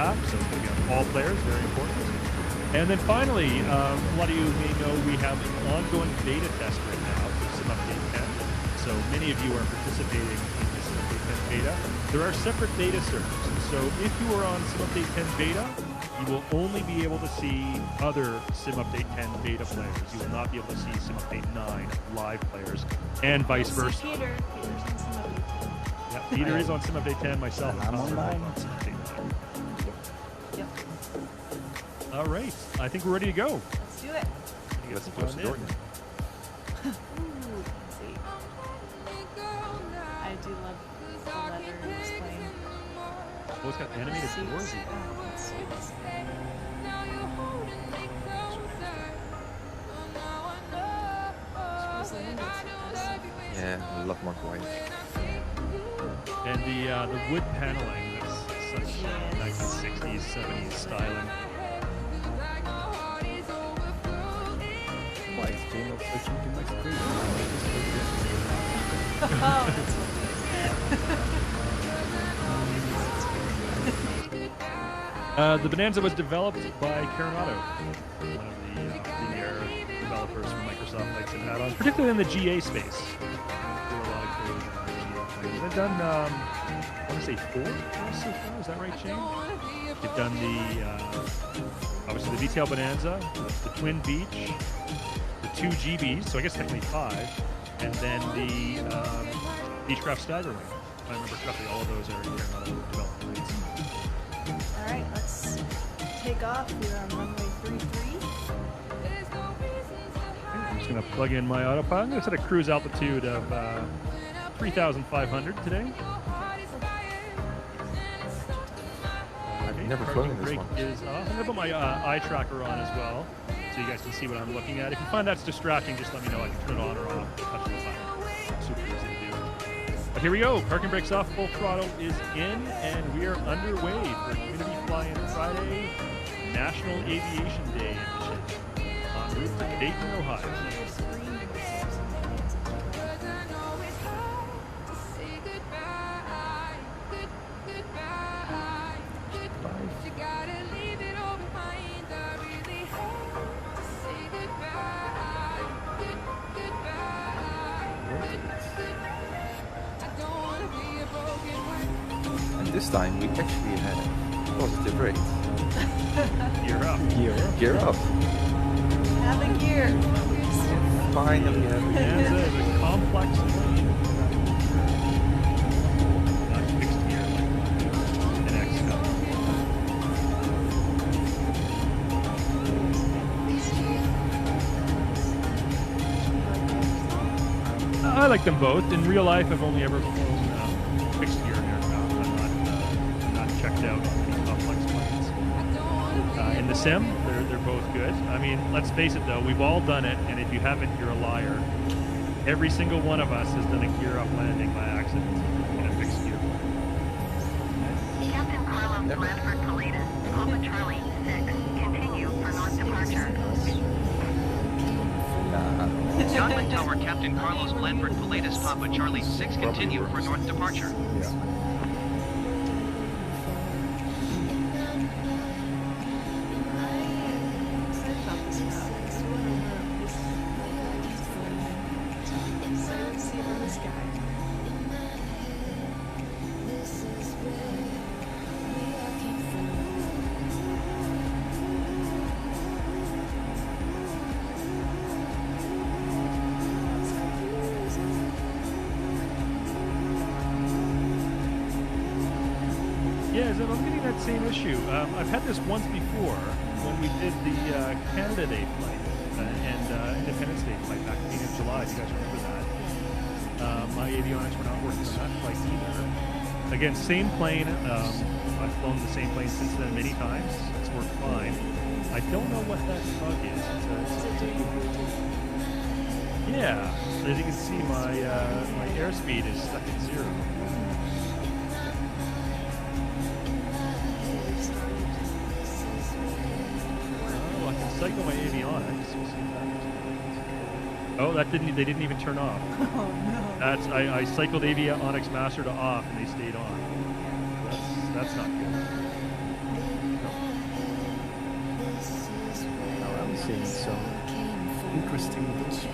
pack, so it's going to be on all players, very important. And then finally, a lot of you may know we have an ongoing beta test right now for Sim Update 10. So many of you are participating in the Sim Update 10 beta. There are separate beta servers. So if you are on Sim Update 10 beta, you will only be able to see other Sim Update 10 beta players. You will not be able to see Sim Update 9 live players, and vice versa. Peter's on Sim Update 10. Yeah, Peter is on Sim Update 10, myself and I'm Connor are online. both on Sim Update 9. Yep. All right, I think we're ready to go. Let's do it. Let's close the door again. Ooh, let's see. I do love the leather display. Oh, it's got animated doors. Oh, let's see this. Yeah, a lot more quiet. And the wood paneling, that's such 1960s, 70s styling. Why is Jane not switching to my screen? Oh, that's funny. The Bonanza was developed by Caronato, one of the premier developers from Microsoft Lights and Add-ons, particularly in the GA space. Do a lot of code GA things. They've done, I want to say four so far. Is that right, Shane? They've done the, obviously the VTL Bonanza, the Twin Beach, the two GBs, so I guess technically 5, and then the Beechcraft Staggerwing. If I remember correctly, all of those are Caronato development. All right, let's take off. We're on runway 33. I'm just going to plug in my autopilot. I'm going to set a cruise altitude of 3,500 today. I've never flown in this Brake one. is off. I'm going to put my eye tracker on as well, so you guys can see what I'm looking at. If you find that's distracting, just let me know. I can turn it on or off. Touch the button. Super easy to do. But here we go. Parking brakes off. Full throttle is in, and we are underway for Community Fly-In Friday, National Aviation Day edition, en route to Dayton, Ohio. Your screen is And this time we actually had a positive rate. Gear up. Gear up. have a gear. Finally have a Bonanza is a complex plane. Not fixed gear like an X-Cup. I like them both. In real life, I've only ever flown fixed gear aircraft. I'm not checked out on any complex planes. In the sim, they're both good. I mean, let's face it though, we've all done it, and if you haven't, you're a liar. Every single one of us has done a gear up landing by accident in a fixed gear. Captain Carlos Blanford Kalidas, Papa Charlie 6, continue for north departure. Godwin Tower, Captain Carlos Blanford Kalidas, Papa Charlie 6, continue for north departure. Yeah, so I'm getting that same issue. I've had this once before when we did the Canada Day flight and Independence Day flight back at the beginning of July. If you guys remember that. My avionics were not working on that flight either. Again, same plane. I've flown the same plane since then many times. It's worked fine. I don't know what that bug is. Yeah, as you can see, my airspeed is stuck at 0. Cycle my avionics. We'll see if that oh, that didn't. They didn't even turn off. Oh no. That's I cycled avionics master to off, and they stayed on. That's not good. Now I'm seeing some interesting bullshit.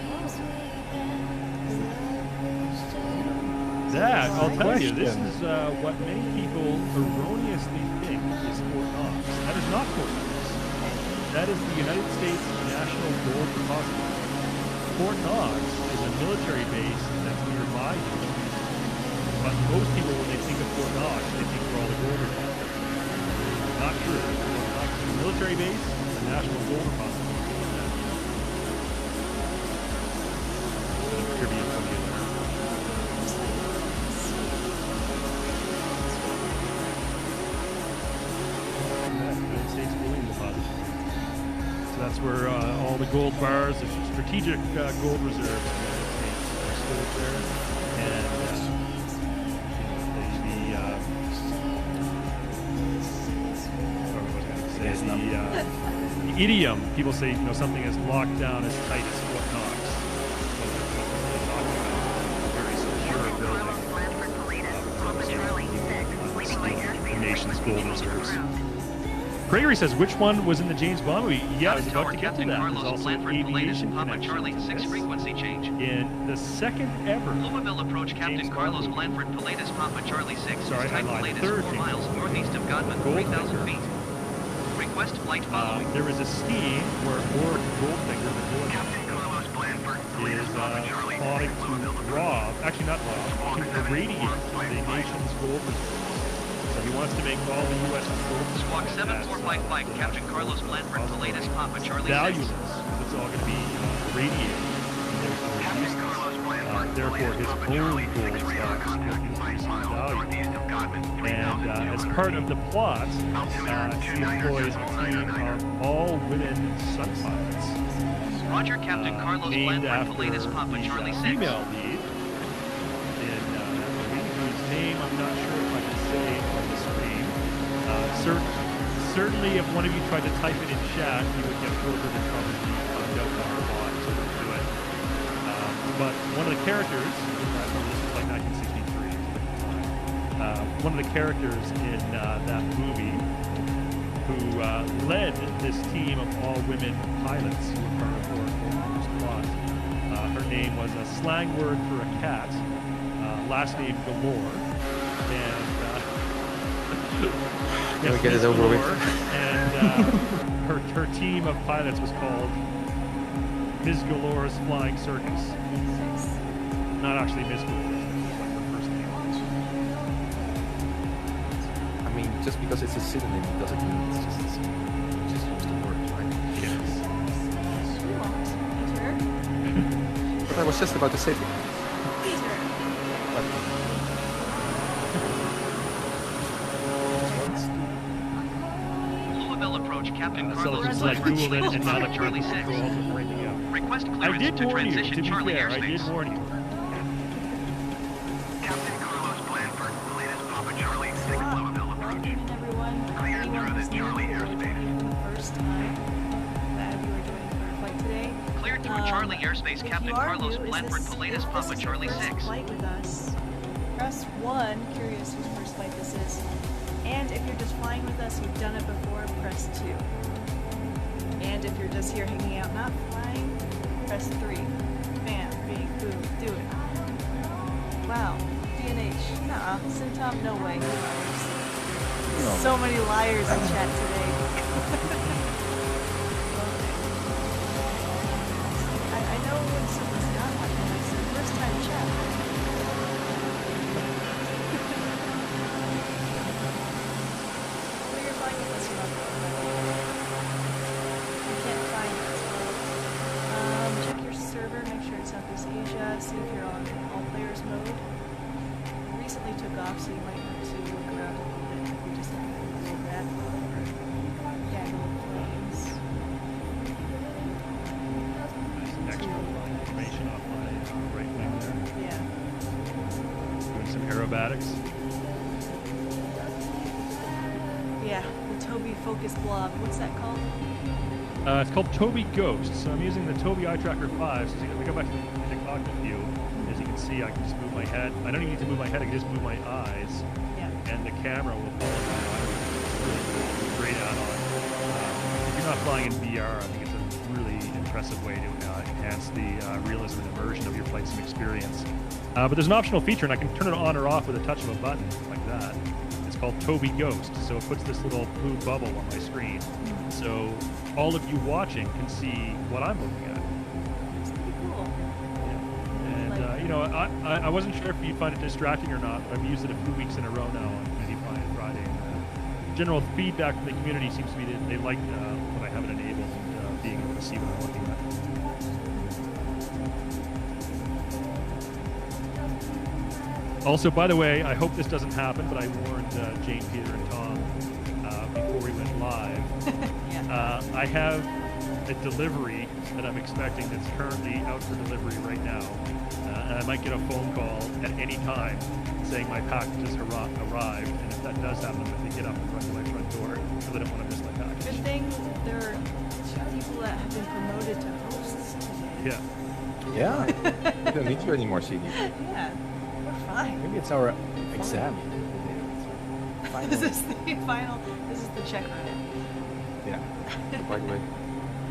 That, I'll tell you, this Question. is what many people erroneously think is Fort Knox. That is not Fort Knox. That is the United States National Gold Repository. Fort Knox is a military base that's nearby here. But most people, when they think of Fort Knox, they think of all the gold repository. Not true. Fort Knox is a military base, a national gold repository. Trivia from you there. United States Bullion Depository. So that's where all the gold bars, the strategic gold reserves of the United States are stored there. And the idiom, people say, something is locked down as tight as Fort Knox. Very secure building. The nation's gold reserves. Gregory says, which one was in the James Bond movie? Yeah, I was about Tower to get to Captain that. There's Carlos also Blanford, Pilatus, aviation Papa connection Charlie to 6 this. frequency change. In the second ever Louisville approach Captain James Carlos Bond movie. Blanford, Pilatus, Papa Charlie 6. Sorry, I Type lied. Pilatus, Third 4 James miles Bond. northeast of Godman, Goldfinger. 3,000 feet. Request flight following. there is a scheme where Lord Goldfinger, the villain, Captain Carlos Blanford, is plotting to rob, actually not rob, to irradiate the nation's gold reserves. So he wants to make all the U.S. gold Squawk 7455, Captain Carlos Blanford, Pilatus, Papa Charlie 6. valueless. It's all going to be irradiated. Therefore, his own gold stocks will increase in value. And as part of the plot, he employs a team of all-women sun pilots. Roger, Captain Carlos Named Blanford, after Pilatus, Papa the Charlie 6. female lead in that movie, whose name I'm not sure if I can say on the screen. Certainly, if one of you tried to type it in chat, you would get further than probably found out on our bot to do it. But one of the characters, this was like 1963, one of the characters in that movie who led this team of all-women pilots who were part of Lord Goldfinger's plot. Her name was a slang word for a cat, last name Galore, and Can we get it over with? And her team of pilots was called Ms. Galore's Flying Circus. Not actually Ms. Galore, like her first name. I mean, just because it's a synonym doesn't mean it's just a synonym. Just use the word, right? Yes. Peter? But I was just about to say that. Peter! Louisville approach Captain So Carlos it's like Blanford, Googled it, Pilatus, and now Papa the Charlie Charlie 6. controls are breaking out. Request I clearance did to warn you, transition to be Charlie fair, I did airspace. warn you. Captain Carlos Blanford, latest Papa Charlie 6 Louisville approach. Welcome everyone. Clear Anyone through who's the new Charlie or airspace. joining for the first time, glad you are joining for our flight today. Cleared through Charlie airspace, If Captain you are Carlos new, is Blanford, this- Pilatus, if Papa this is Charlie your first 6. flight with us, press 1, curious whose first flight this is. And if you're just flying with us, you've done it before, press 2. And if you're just here hanging out, not flying, press 3. Bam, bing, boom, do it. Wow, D&H, nuh-uh, Syntom, no way. So many liars in chat today. I know when something's not happening, I said first time chat. Well, you're fine with us, you're not you can't find us. Check your server, make sure it's Southeast Asia, see if you're on all players mode. Recently took off, so you might want to look around a little bit if you just have a little map. Gaggle of flames. Some extra information off my right wing there. Yeah. Doing some aerobatics. Yeah, the Toby Focus Blob. What's that called? It's called Toby Ghost. So I'm using the Toby Eye Tracker 5. So if I go back to the cockpit view, as you can see, I can just move my head. I don't even need to move my head. I can just move my eyes, Yeah. and the camera will follow my eye. It's really great add-on. If you're you're not flying in VR, I think it's a really impressive way to enhance the realism and immersion of your flight sim experience. But there's an optional feature, and I can turn it on or off with a touch of a button, like that. It's called Toby Ghost, so it puts this little blue bubble on my screen. So all of you watching can see what I'm looking at. It's pretty cool. And, I wasn't sure if you'd find it distracting or not, but I've used it a few weeks in a row now on Community Fly and Friday. And, general feedback from the community seems to be that they like when I have it enabled and being able to see what I'm looking at. Also, by the way, I hope this doesn't happen, but I warned Jane, Peter, and Tom before we went live. Yeah. I have a delivery that I'm expecting that's currently out for delivery right now. And I might get a phone call at any time saying my package has arrived. And if that does happen, I'm going to get up and run to my front door because I don't want to miss my package. Good thing there are people that have been promoted to hosts today. Yeah. Yeah. We don't need you anymore, CD. Yeah, we're fine. Maybe it's our exam. This is the final. This is the check run. Yeah. By the way,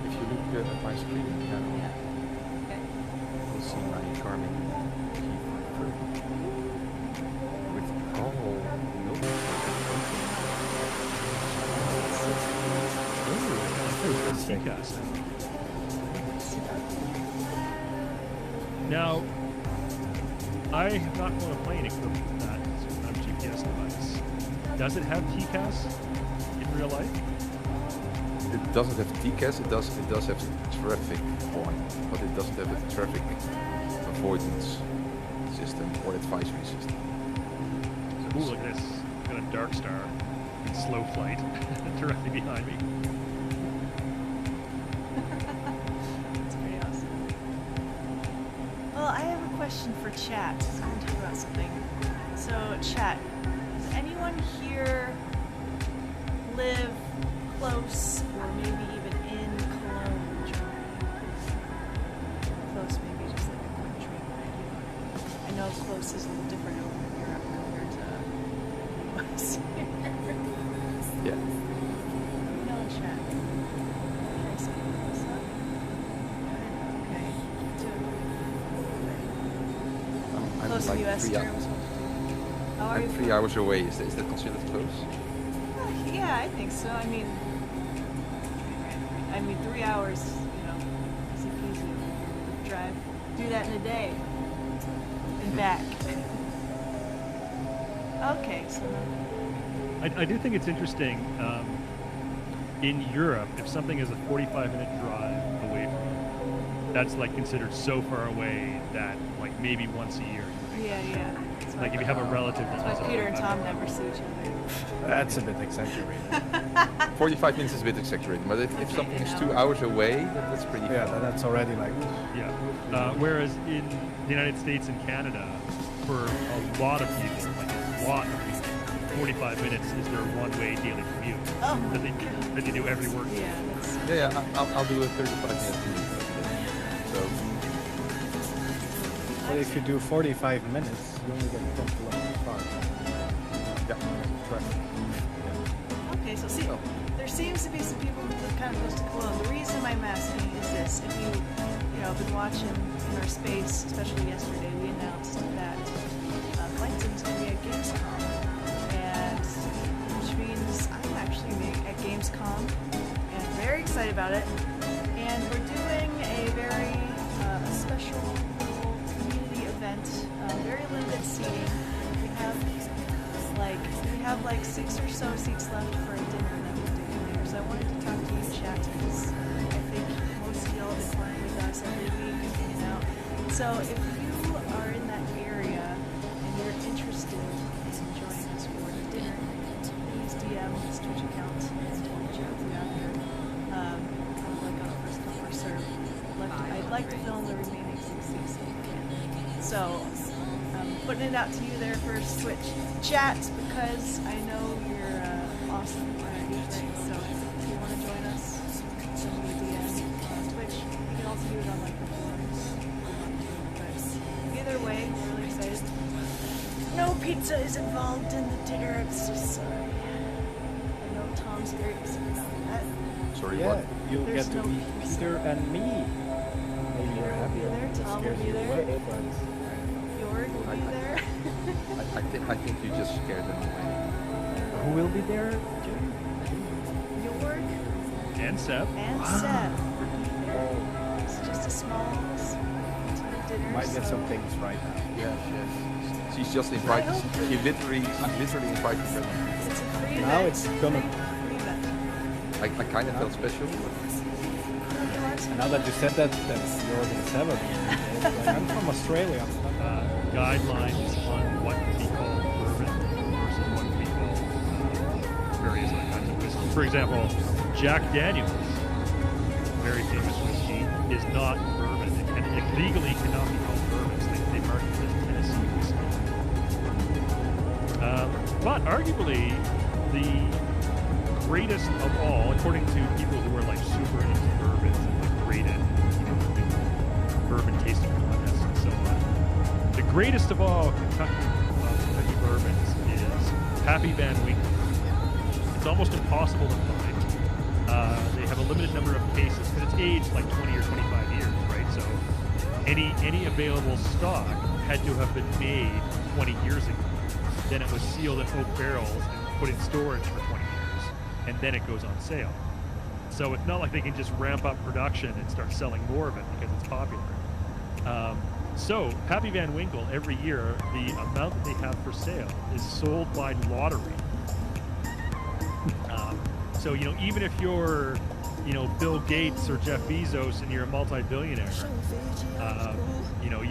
if you look at my screen now, Yeah. Okay. you'll see my charming keyboard with all CCAS. Now, I have not flown a plane equipped with that GPS device. Does it have TCAS in real life? It doesn't have TCAS, it does have traffic point, but it doesn't have a traffic avoidance system or advisory system. Ooh, look at this. Got a Dark Star in slow flight directly behind me. That's pretty awesome. Well, I have a question for chat. I want to talk about something. So, chat, does anyone here live close or maybe even in Cologne, Germany? Close, maybe just like a country idea. I know close is a little different over in Europe compared to the US. Yeah. No chat. Can I speak this up? Okay. I'm Close like to US 3 terms. How are I'm you? 3 hours away. Is that considered close? Yeah, I think so. I mean, 3 hours, easy peasy. Drive. Do that in a day. And back. Okay, so I do think it's interesting. In Europe, if something is a 45-minute drive away from you, that's like considered so far away that like maybe once a year. yeah. That's Like if you have a relative that That's lives why Peter over and that Tom far. never see each other. That's a bit exaggerated. 45 minutes is a bit exaggerated, but if something is 2 hours away, that's pretty Yeah, far. that's already like. Yeah. Whereas in the United States and Canada, for a lot of people, like a lot of people, 45 minutes is their one-way daily commute Oh, that they do every work day. yeah, that's... Yeah, I'll do a 35-minute commute. So, But if you do 45 minutes, you only get 10 kilometers far. yeah, traffic. Okay, so see, Oh. there seems to be some people who live kind of close to Cologne. The reason I'm asking is this: if you been watching in our space, especially yesterday, we announced that Flight Sim's going to be at Gamescom, and which means I'm actually at Gamescom, and I'm very excited about it. And we're doing a very special little community event, very limited seating. We have like 6 or so seats left for a dinner that we're doing there. So I wanted to talk to you, chat, because I think most of y'all have been flying with us every week and hanging out. So if you are in that area and you're interested in joining us for the dinner, please DM this Twitch account and we'll chat with you after. Kind of like on a first come first serve. I'd like to film the remaining 6 seats if we can. So putting it out to you there first, Twitch chat, because I know you're awesome right? So if you want to join us, send me a DM on Twitch. You can also do it on like the forums. But either way, we're really excited. No pizza is involved in the dinner. It's just I know Tom's very excited about that. Sorry, Yeah, what? you'll There's get to no meet peace. Peter and me. Maybe you're happy Peter will be and there, it Tom scares will be you there. away, but Jorg will be there. I think you just scared them away. who will be there? Jay? Jorg And Seb. and Seb will be there. It's just a small dinner. Might get so some things right now. Yes, yes. She's just invited. She literally invited them. It's a free Now event. it's gonna- Free event. I kind of felt special. But And now that you said that, that's Jorg and Seb are being involved. Like, I'm from Australia. Guidelines on what can be called bourbon versus what can be called various other kinds of whiskey. For example, Jack Daniels, very famous whiskey, is not bourbon. It legally cannot be called bourbon. So they market it as Tennessee whiskey. But arguably, the greatest of all, according to people who are like super into bourbons and like great at bourbon tasting contests and so on, the greatest of all Kentucky bourbons is Pappy Van Winkle. It's almost impossible to find. They have a limited number of cases because it's aged like 20 or 25 years, right? So any available stock had to have been made 20 years ago. Then it was sealed in oak barrels and put in storage for 20 years, and then it goes on sale. So it's not like they can just ramp up production and start selling more of it because it's popular. So Pappy Van Winkle, every year, the amount that they have for sale is sold by lottery. So, you know, even if you're, you know, Bill Gates or Jeff Bezos and you're a multi-billionaire, you know,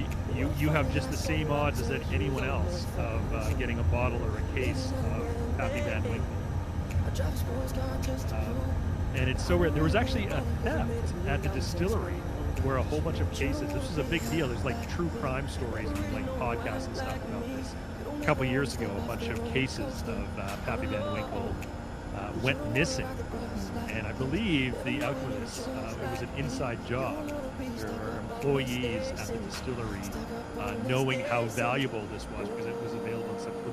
you have just the same odds as anyone else of getting a bottle or a case of Pappy Van Winkle. And it's so weird. There was actually a theft at the distillery where a whole bunch of cases, this was a big deal. There's like true crime stories and like podcasts and stuff about this. A couple years ago, a bunch of cases of Pappy Van Winkle went missing. And I believe the outcome of this, it was an inside job. There were employees at the distillery knowing how valuable this was because it was available in such limited